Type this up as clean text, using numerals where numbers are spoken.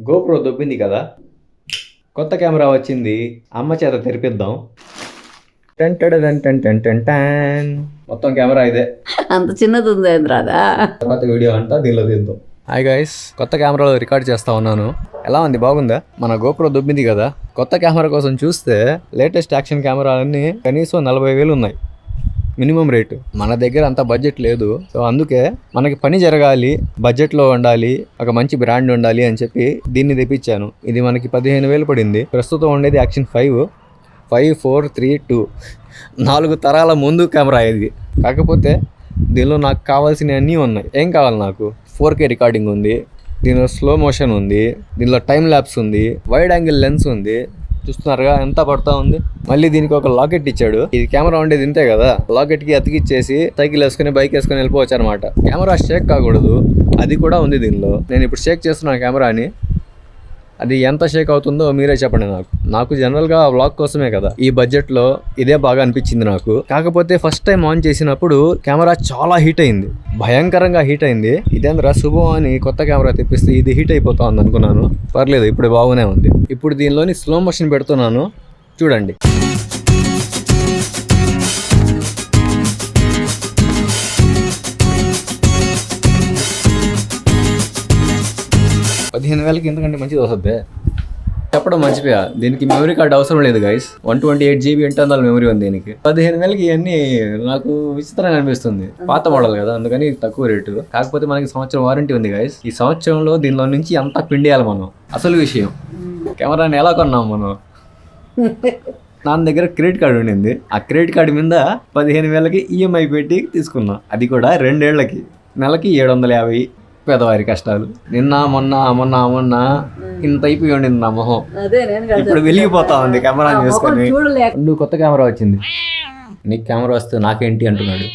GoPro దొబ్బింది కదా, కొత్త camera వచ్చింది, అమ్మ చేత తెరిపిద్దాం. Ten ten ten ten ten ten ten. మొత్తం కెమెరా ఇదే, అంత చిన్నది ఉంది రాదా. తర్వాత వీడియో అంతా దీనిలో తీద్దాం. హాయ్ గైస్, కొత్త కెమెరాలో రికార్డ్ చేస్తా ఉన్నాను. ఎలా ఉంది, బాగుందా? మన గోప్రో దొబ్బింది కదా, కొత్త కెమెరా కోసం చూస్తే లేటెస్ట్ యాక్షన్ కెమెరాలన్నీ కనీసం 40,000 ఉన్నాయి మినిమం రేటు. మన దగ్గర అంత బడ్జెట్ లేదు. సో అందుకే మనకి పని జరగాలి, బడ్జెట్లో ఉండాలి, ఒక మంచి బ్రాండ్ ఉండాలి అని చెప్పి దీన్ని తెప్పించాను. ఇది మనకి 15,000 పడింది. ప్రస్తుతం ఉండేది యాక్షన్ 5, 4, 3, 2 4 తరాల ముందు కెమెరా ఇది. కాకపోతే దీనిలో నాకు కావాల్సినవి అన్నీ ఉన్నాయి. ఏం కావాలి నాకు? 4K రికార్డింగ్ ఉంది, దీనిలో స్లో మోషన్ ఉంది, దీనిలో టైం ల్యాప్స్ ఉంది, వైడ్ యాంగిల్ లెన్స్ ఉంది. చూస్తున్నారుగా ఎంత పడతా ఉంది. మళ్ళీ దీనికి ఒక లాకెట్ ఇచ్చాడు. ఇది కెమెరా ఉండేది ఇంతే కదా, లాకెట్ కి అతికిచ్చేసి సైకిల్ వేసుకుని బైక్ వేసుకుని వెళ్ళిపోవచ్చు అనమాట. కెమెరా షేక్ కాకూడదు, అది కూడా ఉంది దీనిలో. నేను ఇప్పుడు షేక్ చేస్తున్నాను కెమెరాని. అది ఎంత షేక్ అవుతుందో మీరే చెప్పండి. నాకు జనరల్గా వ్లాగ్ కోసమే కదా, ఈ బడ్జెట్లో ఇదే బాగా అనిపించింది నాకు. కాకపోతే ఫస్ట్ టైం ఆన్ చేసినప్పుడు కెమెరా చాలా హీట్ అయింది, భయంకరంగా హీట్ అయింది. ఇదేంద్రా శుభం అని కొత్త కెమెరా తెప్పిస్తే ఇది హీట్ అయిపోతా ఉంది అనుకున్నాను. పర్లేదు, ఇప్పుడు బాగానే ఉంది. ఇప్పుడు దీనిలోని స్లో మోషన్ పెడుతున్నాను, చూడండి. $15,000కి ఎందుకంటే మంచిది వస్తుంది. చెప్పడం మర్చిపోయా, దీనికి మెమరీ కార్డ్ అవసరం లేదు గైస్. 128 GB ఇంటర్నల్ మెమరీ ఉంది దీనికి. 15,000కి ఇవన్నీ నాకు విచిత్రంగా అనిపిస్తుంది. పాత మోడల్ కదా, అందుకని తక్కువ రేటు. కాకపోతే మనకి సంవత్సరం వారంటీ ఉంది గైస్. ఈ సంవత్సరంలో దీనిలో నుంచి అంతా పిండేయాలి మనం. అసలు విషయం, కెమెరాని ఎలా కొన్నాం మనం? నా దగ్గర క్రెడిట్ కార్డు ఉండింది. ఆ క్రెడిట్ కార్డు మీద 15,000కి ఈఎంఐ పెట్టి తీసుకున్నా. అది కూడా 2 ఏళ్లకి, నెలకి 750. పేదవారి కష్టాలు. నిన్న మొన్న ఇంత అయిపోయి ఉండింది నా మొహం. ఇప్పుడు వెలిగిపోతా ఉంది కెమెరా చేసుకొని. కొత్త కెమెరా వచ్చింది. నీకు కెమెరా వస్తే నాకేంటి అంటున్నాడు.